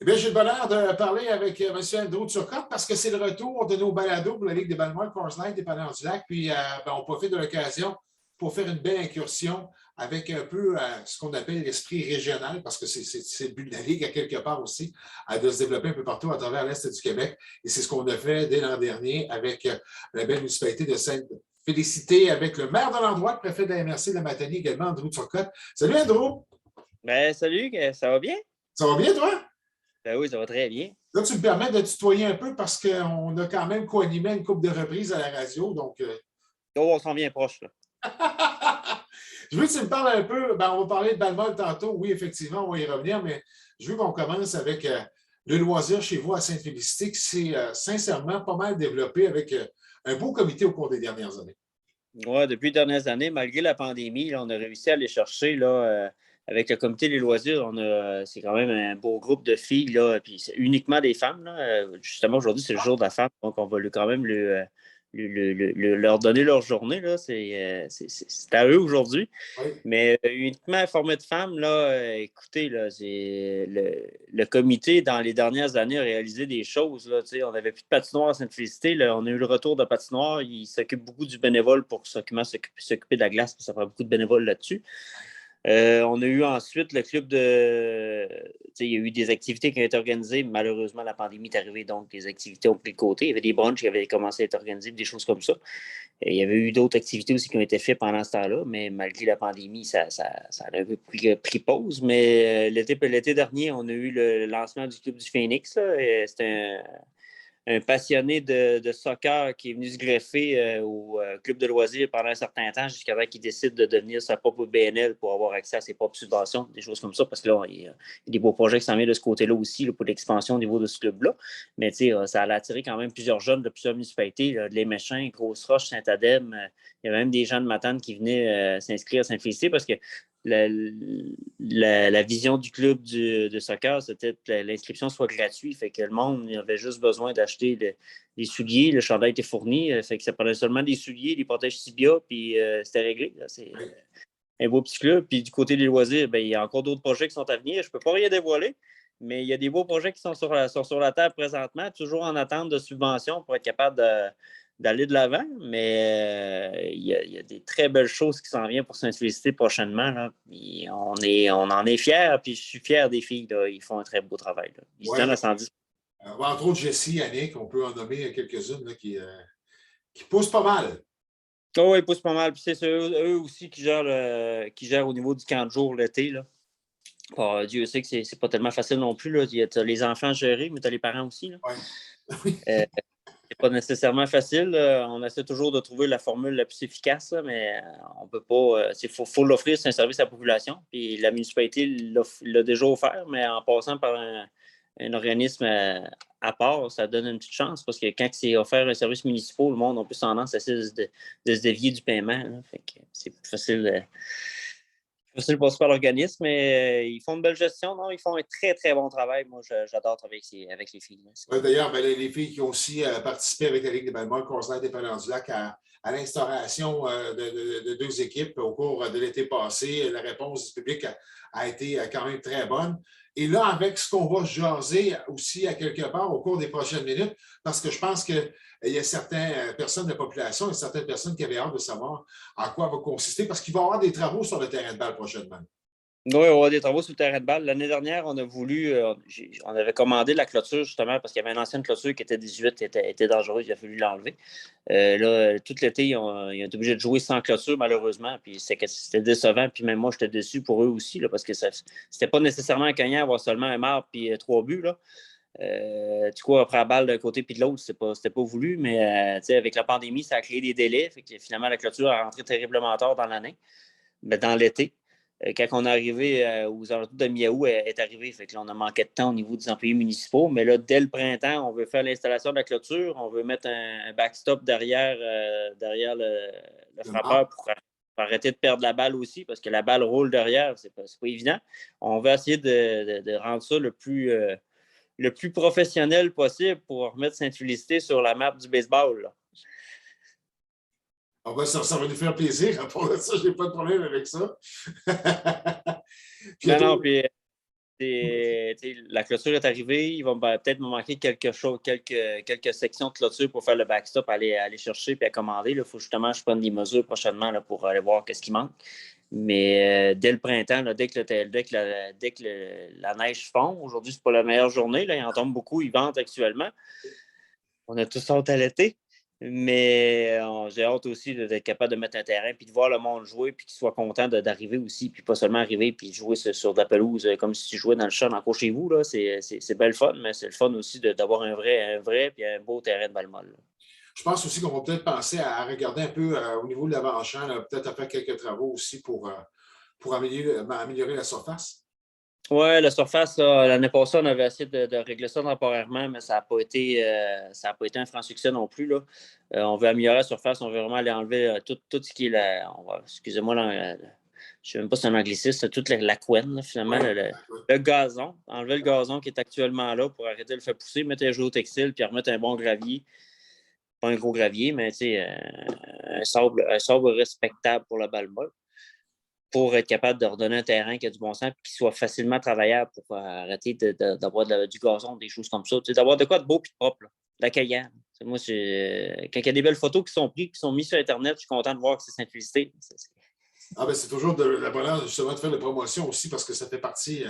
Eh bien, j'ai le bonheur de parler avec M. Andrew Turcotte parce que c'est le retour de nos balados pour la Ligue des Balmois, Coors Light, dépendant du lac. Puis, on profite de l'occasion pour faire une belle incursion avec un peu ce qu'on appelle l'esprit régional, parce que c'est le but de la Ligue, à quelque part aussi, de se développer un peu partout à travers l'Est du Québec. Et c'est ce qu'on a fait dès l'an dernier avec la belle municipalité de Sainte-Félicité, avec le maire de l'endroit, le préfet de la MRC de la Matanie également, Andrew Turcotte. Salut, Andrew! Ben, salut, ça va bien? Ça va bien, toi? Ben oui, ça va très bien. Là, tu me permets de tutoyer un peu parce qu'on a quand même co-animé une couple de reprises à la radio. Donc, Oh, on s'en vient proche, là. je veux que tu me parles un peu. Ben, on va parler de Balmol tantôt. Oui, effectivement, on va y revenir, mais je veux qu'on commence avec le loisir chez vous à Sainte-Félicité, qui s'est sincèrement pas mal développé avec un beau comité au cours des dernières années. Ouais, depuis les dernières années, malgré la pandémie, là, on a réussi à aller chercher là, avec le comité des loisirs. C'est quand même un beau groupe de filles, là, puis c'est uniquement des femmes. Là. Justement, aujourd'hui, c'est le jour de la femme, donc on va quand même leur donner leur journée. Là. C'est à eux aujourd'hui. Oui. Mais uniquement informé de femmes, là, écoutez, là, le comité, dans les dernières années, a réalisé des choses. Là, on n'avait plus de patinoire à Sainte-Félicité. Là, on a eu le retour de patinoire. Ils s'occupent beaucoup du bénévole pour s'occuper de la glace, parce que ça fait beaucoup de bénévoles là-dessus. On a eu ensuite le club de. Il y a eu des activités qui ont été organisées. Malheureusement, la pandémie est arrivée, donc les activités ont pris le côté. Il y avait des brunchs qui avaient commencé à être organisés, des choses comme ça. Et il y avait eu d'autres activités aussi qui ont été faites pendant ce temps-là, mais malgré la pandémie, ça a un peu pris pause. Mais l'été dernier, on a eu le lancement du club du Phoenix. C'était un passionné de soccer qui est venu se greffer au club de loisirs pendant un certain temps jusqu'à ce qu'il décide de devenir sa propre BNL pour avoir accès à ses propres subventions, des choses comme ça, parce que là, il y a des beaux projets qui s'en viennent de ce côté-là aussi là, pour l'expansion au niveau de ce club-là. Mais ça a attiré quand même plusieurs jeunes de plusieurs municipalités, là, de Les Méchins, Grosse-Roche, Saint-Adem. Il y avait même des gens de Matane qui venaient s'inscrire à Sainte-Félicité parce que la vision du club de soccer, c'était que l'inscription soit gratuite. Fait que le monde avait juste besoin d'acheter les souliers. Le chandail était fourni. Fait que ça prenait seulement des souliers, des protèges tibia, puis c'était réglé. Là. C'est un beau petit club. Puis du côté des loisirs, ben, il y a encore d'autres projets qui sont à venir. Je ne peux pas rien dévoiler, mais il y a des beaux projets qui sont sur la table présentement, toujours en attente de subventions pour être capable d'aller de l'avant, mais il y a des très belles choses qui s'en viennent pour Sainte-Félicité prochainement. Là. On en est fiers, puis je suis fier des filles. Là. Ils font un très beau travail. Là. Ils se donnent à 110. Entre autres, Jessie, Annick, on peut en nommer quelques-unes là, qui poussent pas mal. Oh, ils poussent pas mal. Puis c'est eux aussi qui gèrent au niveau du camp de jour l'été. Là. Bon, Dieu sait que c'est pas tellement facile non plus. Là. Tu as les enfants à gérer, mais tu as les parents aussi. Là. Oui. C'est pas nécessairement facile. On essaie toujours de trouver la formule la plus efficace, là, mais on peut pas. Il faut l'offrir, c'est un service à la population. Puis la municipalité l'a déjà offert, mais en passant par un organisme à part, ça donne une petite chance parce que quand c'est offert un service municipal, le monde a plus tendance à essayer de se dévier du paiement. Là. Fait que c'est plus facile. Je sais pas par l'organisme, mais ils font une belle gestion. Non, ils font un très, très bon travail. Moi, j'adore travailler avec les filles. Ouais, d'ailleurs, ben, les filles qui ont aussi participé avec la Ligue des Balmois, Coors Light dépendant du lac, à l'instauration de deux équipes au cours de l'été passé. La réponse du public a été quand même très bonne. Et là, avec ce qu'on va jaser aussi à quelque part au cours des prochaines minutes, parce que je pense qu'il y a certaines personnes de la population et certaines personnes qui avaient hâte de savoir en quoi va consister, parce qu'il va y avoir des travaux sur le terrain de balle prochainement. Oui, on a des travaux sur le terrain de balle. L'année dernière, on a voulu, on avait commandé la clôture justement parce qu'il y avait une ancienne clôture qui était 18, qui était dangereuse, il a fallu l'enlever. Là, tout l'été, ils ont été obligés de jouer sans clôture, malheureusement. Puis c'était décevant. Puis même moi, j'étais déçu pour eux aussi, là, parce que c'était pas nécessairement gagnant d'avoir seulement un marbre puis 3 buts. Là. Tu cours après la balle d'un côté puis de l'autre, c'était pas voulu, mais avec la pandémie, ça a créé des délais. Fait que finalement, la clôture a rentré terriblement tard dans l'année, mais dans l'été. Quand on est arrivé aux alentours de mi-août, elle est arrivée. Fait que là, on a manqué de temps au niveau des employés municipaux. Mais là, dès le printemps, on veut faire l'installation de la clôture. On veut mettre un backstop derrière le frappeur pour arrêter de perdre la balle aussi, parce que la balle roule derrière. C'est pas évident. On veut essayer de rendre ça le plus professionnel possible pour remettre Sainte-Félicité sur la map du baseball. Là. Ça va nous faire plaisir. Pour ça, je n'ai pas de problème avec ça. Non, puis La clôture est arrivée. Il va peut-être me manquer quelques sections de clôture pour faire le backstop, aller chercher et à commander. Il faut justement que je prenne des mesures prochainement là, pour aller voir ce qui manque. Mais dès le printemps, là, dès que la neige fond, aujourd'hui, c'est pas la meilleure journée. Là, il en tombe beaucoup, il vente actuellement. On a tous hâte à l'été. Mais j'ai hâte aussi d'être capable de mettre un terrain puis de voir le monde jouer puis qu'il soit content d'arriver aussi puis pas seulement arriver puis jouer sur de la pelouse comme si tu jouais dans le champ encore chez vous. Là. C'est bien le fun, mais c'est le fun aussi d'avoir un vrai puis un beau terrain de balle molle. Je pense aussi qu'on va peut-être penser à regarder un peu au niveau de l'avant-champ, peut-être à faire quelques travaux aussi pour améliorer la surface. Oui, la surface, l'année passée, on avait essayé de régler ça temporairement, mais ça n'a pas été un franc succès non plus. Là. On veut améliorer la surface, on veut vraiment aller enlever tout ce qui est excusez-moi, je ne sais même pas si c'est un anglicisme, toute la couenne, finalement, le gazon. Enlever le gazon qui est actuellement là pour arrêter de le faire pousser, mettre un géotextile puis remettre un bon gravier. Pas un gros gravier, mais un sable respectable pour la balle molle, pour être capable de redonner un terrain qui a du bon sens et qui soit facilement travaillable pour arrêter d'avoir du gazon, des choses comme ça. D'avoir de quoi de beau et de propre, d'accueillant. Moi, quand il y a des belles photos qui sont prises, qui sont mises sur Internet, je suis content de voir que c'est Sainte-Félicité. C'est toujours de la bonheur justement de faire la promotion aussi parce que ça fait partie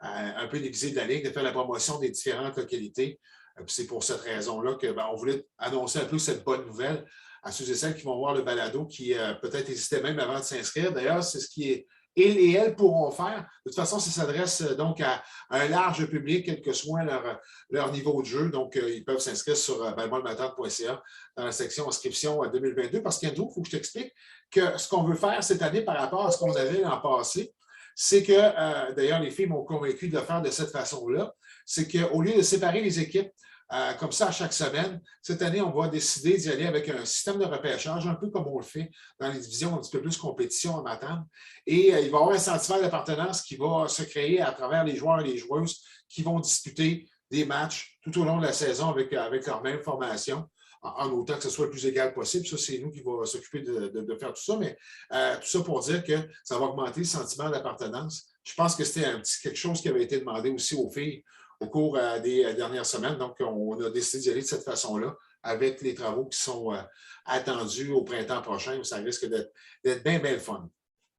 un peu déguisée de la Ligue, de faire la promotion des différentes localités. C'est pour cette raison-là qu'on voulait annoncer un peu cette bonne nouvelle à ceux et celles qui vont voir le balado, qui peut-être hésitaient même avant de s'inscrire. D'ailleurs, c'est ce qui est ils et elles pourront faire. De toute façon, ça s'adresse donc à un large public, quel que soit leur niveau de jeu. Donc, ils peuvent s'inscrire sur balmolmattante.ca dans la section inscription 2022. Parce qu'Andrew, il faut que je t'explique que ce qu'on veut faire cette année par rapport à ce qu'on avait l'an passé, c'est que, d'ailleurs, les filles m'ont convaincu de le faire de cette façon-là, c'est qu'au lieu de séparer les équipes, comme ça à chaque semaine. Cette année, on va décider d'y aller avec un système de repêchage, un peu comme on le fait dans les divisions un petit peu plus compétition en matin. Et il va y avoir un sentiment d'appartenance qui va se créer à travers les joueurs et les joueuses qui vont disputer des matchs tout au long de la saison avec leur même formation, en autant que ce soit le plus égal possible. Ça, c'est nous qui va s'occuper de faire tout ça, mais tout ça pour dire que ça va augmenter le sentiment d'appartenance. Je pense que c'était quelque chose qui avait été demandé aussi aux filles au cours des dernières semaines. Donc, on a décidé d'y aller de cette façon-là avec les travaux qui sont attendus au printemps prochain. Ça risque d'être bien, bien fun.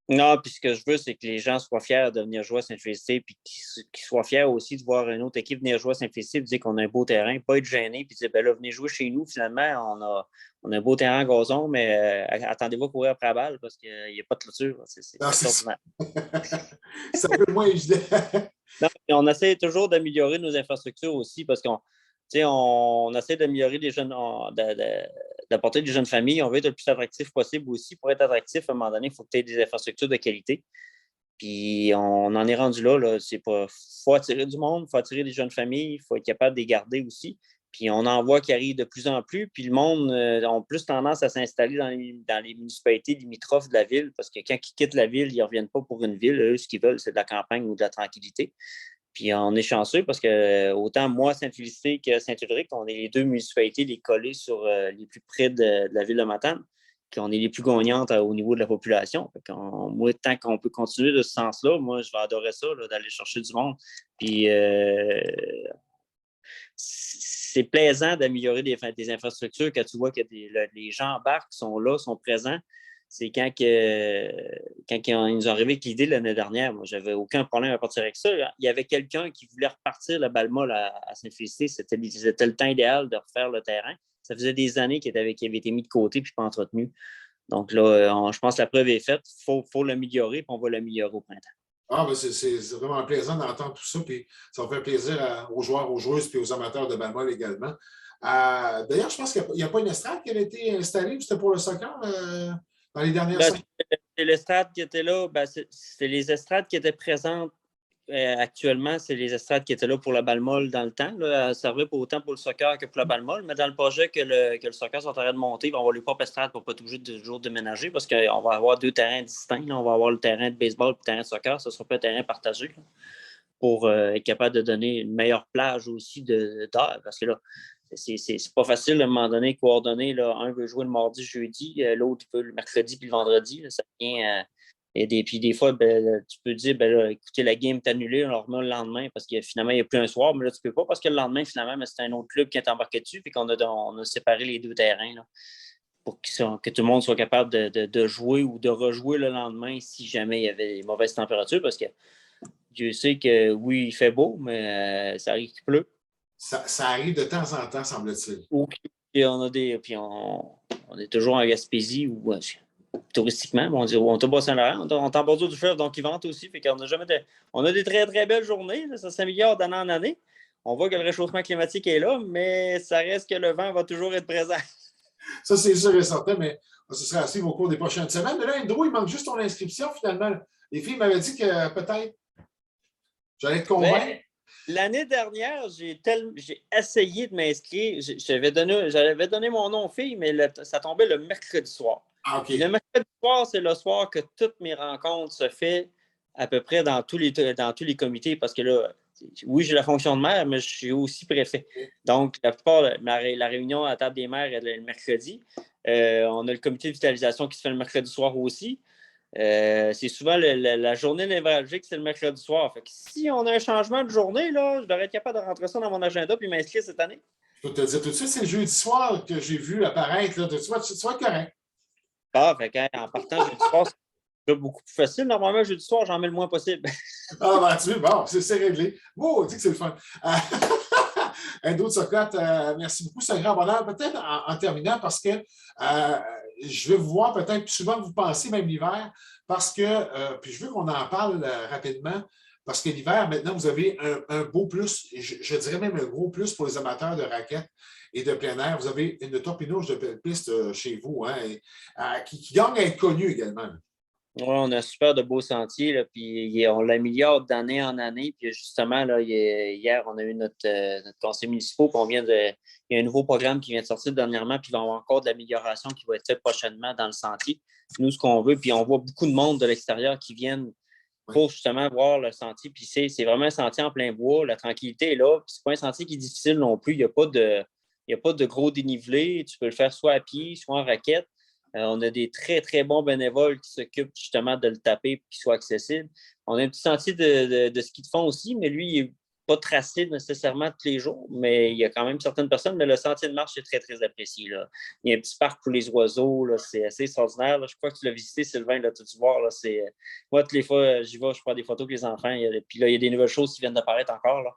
Non, puis ce que je veux, c'est que les gens soient fiers de venir jouer à Sainte-Félicité, puis qu'ils soient fiers aussi de voir une autre équipe venir jouer à Sainte-Félicité, puis dire qu'on a un beau terrain, pas être gêné, puis dire, ben là, venez jouer chez nous, finalement, on a un beau terrain en gazon, mais attendez-vous à courir après la balle, parce qu'il n'y a pas de clôture. C'est extraordinaire. C'est un peu moins évident. Non, on essaie toujours d'améliorer nos infrastructures aussi, parce qu'on essaie d'améliorer les jeunes, d'apporter des jeunes familles. On veut être le plus attractif possible aussi. Pour être attractif, à un moment donné, il faut que tu aies des infrastructures de qualité. Puis on en est rendu là. Faut attirer du monde, il faut attirer des jeunes familles, il faut être capable de les garder aussi. Puis on en voit qui arrivent de plus en plus. Puis le monde a plus tendance à s'installer dans les municipalités limitrophes de la ville, parce que quand ils quittent la ville, ils ne reviennent pas pour une ville. Eux, ce qu'ils veulent, c'est de la campagne ou de la tranquillité. Puis on est chanceux parce que autant moi, Sainte-Félicité que Saint-Ulrich, on est les deux municipalités les collées sur les plus près de la ville de Matane, qu'on est les plus gagnantes au niveau de la population. Moi, tant qu'on peut continuer de ce sens-là, moi, je vais adorer ça, d'aller chercher du monde. Puis c'est plaisant d'améliorer des infrastructures quand tu vois que les gens embarquent, sont là, sont présents. C'est quand ils nous ont arrivé avec l'idée l'année dernière, moi, j'avais aucun problème à partir avec ça. Il y avait quelqu'un qui voulait repartir le balle molle à Sainte-Félicité. C'était le temps idéal de refaire le terrain. Ça faisait des années qu'il avait été mis de côté puis pas entretenu. Donc là, je pense que la preuve est faite. Il faut l'améliorer, puis on va l'améliorer au printemps. C'est vraiment plaisant d'entendre tout ça, puis ça va faire plaisir aux joueurs, aux joueuses, puis aux amateurs de balle molle également. D'ailleurs, je pense qu'il n'y a pas une estrade qui avait été installée, c'était pour le soccer dans les dernières semaines. C'est l'estrade qui était là. C'est les estrades qui étaient présentes actuellement. C'est les estrades qui étaient là pour la balle molle dans le temps. Là. Elles servaient autant pour le soccer que pour la balle molle. Mais dans le projet que le soccer sont en train de monter, on va avoir les propres estrades pour ne pas toujours déménager, parce qu'on va avoir deux terrains distincts. Là. On va avoir le terrain de baseball et le terrain de soccer. Ce ne sera pas un terrain partagé là, pour être capable de donner une meilleure plage aussi d'air. Parce que là, c'est pas facile à un moment donné coordonner. Là, un veut jouer le mardi, jeudi, l'autre il peut le mercredi puis le vendredi. Là, ça devient Et puis des fois, ben, tu peux dire, ben, là, écoutez, la game est annulée, on le remet le lendemain parce que finalement, il n'y a plus un soir, mais là, tu ne peux pas parce que le lendemain, finalement, ben, c'est un autre club qui est embarqué dessus, puis on a séparé les deux terrains là, pour que tout le monde soit capable de jouer ou de rejouer le lendemain si jamais il y avait des mauvaises températures, parce que Dieu sait que oui, il fait beau, mais ça arrive qu'il pleut. Ça arrive de temps en temps, semble-t-il. Puis on est toujours en Gaspésie ou touristiquement, on dit on est au Bas-Saint-Laurent, on est en bordure du fleuve, donc il vente aussi. Fait qu'on a jamais on a des très, très belles journées, là, ça s'améliore d'année en année. On voit que le réchauffement climatique est là, mais ça reste que le vent va toujours être présent. Ça, c'est sûr et certain, mais ce sera à suivre au cours des prochaines semaines. Mais là, Andrew, il manque juste ton inscription, finalement. Les filles m'avaient dit que peut-être j'allais te convaincre. Ben, l'année dernière, j'ai essayé de m'inscrire. J'avais donné mon nom aux filles, mais ça tombait le mercredi soir. Ah, OK. Puis le mercredi soir, c'est le soir que toutes mes rencontres se font à peu près dans tous les comités, parce que là, oui, j'ai la fonction de maire, mais je suis aussi préfet. Donc, la plupart, la réunion à la table des maires est le mercredi. On a le comité de vitalisation qui se fait le mercredi soir aussi. C'est souvent la journée névralgique, c'est le mercredi soir. Fait que si on a un changement de journée, là, je devrais être capable de rentrer ça dans mon agenda puis m'inscrire cette année. Je peux te dire tout de suite, c'est le jeudi soir que j'ai vu apparaître. Là. Tu vas être correct. Ah, fait qu'en partant, jeudi soir, c'est beaucoup plus facile. Normalement, jeudi soir, j'en mets le moins possible. Ah, ben, tu veux, bon, c'est réglé. Bon, on dit que c'est le fun. Endo Socotte, merci beaucoup. C'est un grand bonheur. Peut-être en terminant, parce que je veux vous voir peut-être plus souvent que vous pensez, même l'hiver, parce que, puis je veux qu'on en parle rapidement, parce que l'hiver, maintenant, vous avez un beau plus, je dirais même un gros plus pour les amateurs de raquettes et de plein air. Vous avez une torpinouche de piste chez vous, hein, qui gagne à être connue également. Oui, on a super de beaux sentiers, là, puis on l'améliore d'année en année. Puis justement, là, hier, on a eu notre conseil municipal, il y a un nouveau programme qui vient de sortir dernièrement, puis il va y avoir encore de l'amélioration qui va être faite prochainement dans le sentier. Nous, ce qu'on veut, puis on voit beaucoup de monde de l'extérieur qui viennent pour justement voir le sentier. Puis c'est vraiment un sentier en plein bois, la tranquillité est là. Puis c'est pas un sentier qui est difficile non plus. Il n'y a pas de gros dénivelé. Tu peux le faire soit à pied, soit en raquette. On a des très, très bons bénévoles qui s'occupent justement de le taper pour qu'il soit accessible. On a un petit sentier de ski de fond aussi, mais lui, il n'est pas tracé nécessairement tous les jours, mais il y a quand même certaines personnes. Mais le sentier de marche est très, très apprécié. Là. Il y a un petit parc pour les oiseaux. Là. C'est assez extraordinaire. Là. Je crois que tu l'as visité, Sylvain. Là, tu as dû voir. Là. Moi, toutes les fois, j'y vais, je prends des photos avec les enfants. Puis là, il y a des nouvelles choses qui viennent d'apparaître encore. Là.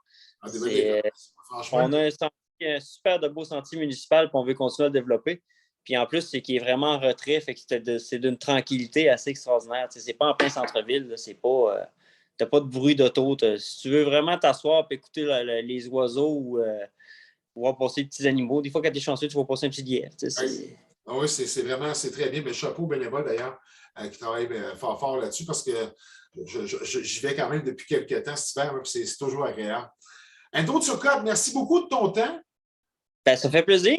On a un super de beau sentier municipal, puis on veut continuer à le développer. Puis en plus, c'est qu'il est vraiment en retrait, fait que c'est d'une tranquillité assez extraordinaire. T'sais, c'est pas en plein centre-ville, c'est pas. T'as pas de bruit d'auto. Si tu veux vraiment t'asseoir et écouter les oiseaux ou voir passer les petits animaux, des fois, quand tu es chanceux, tu vas passer un petit lièvre. Oui, c'est vraiment c'est très bien. Mais chapeau bénévole d'ailleurs, qui travaille fort, fort là-dessus, parce que j'y vais quand même depuis quelques temps cet hiver, puis c'est toujours agréable. Endo Socotte, merci beaucoup de ton temps. Ben, ça fait plaisir.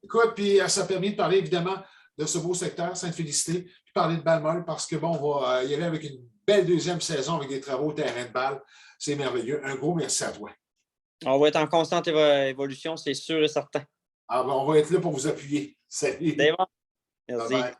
Écoute, puis ça a permis de parler évidemment de ce beau secteur, Sainte-Félicité, puis parler de Balmol, parce que bon, on va y aller avec une belle deuxième saison avec des travaux au terrain de balle. C'est merveilleux. Un gros merci à toi. On va être en constante évolution, c'est sûr et certain. Alors, on va être là pour vous appuyer. Salut. C'est bon. Merci. Bye bye.